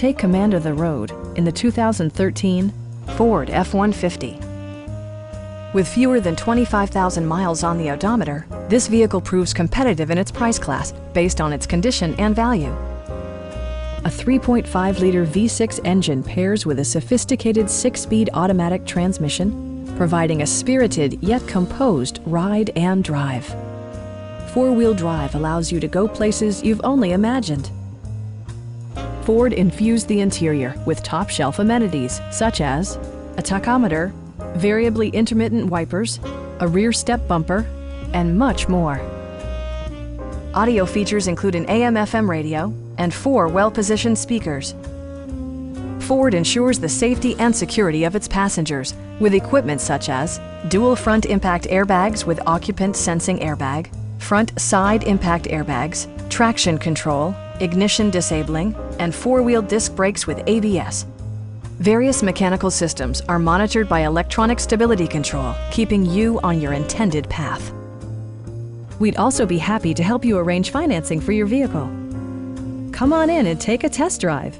Take command of the road in the 2013 Ford F-150. With fewer than 25,000 miles on the odometer, this vehicle proves competitive in its price class based on its condition and value. A 3.5-liter V6 engine pairs with a sophisticated 6-speed automatic transmission, providing a spirited yet composed ride and drive. 4-wheel drive allows you to go places you've only imagined. Ford infused the interior with top-shelf amenities such as a tachometer, variably intermittent wipers, a rear step bumper, and much more. Audio features include an AM/FM radio and 4 well-positioned speakers. Ford ensures the safety and security of its passengers with equipment such as dual front impact airbags with occupant sensing airbag, front side impact airbags, traction control, ignition disabling, and 4-wheel disc brakes with ABS. Various mechanical systems are monitored by electronic stability control, keeping you on your intended path. We'd also be happy to help you arrange financing for your vehicle. Come on in and take a test drive.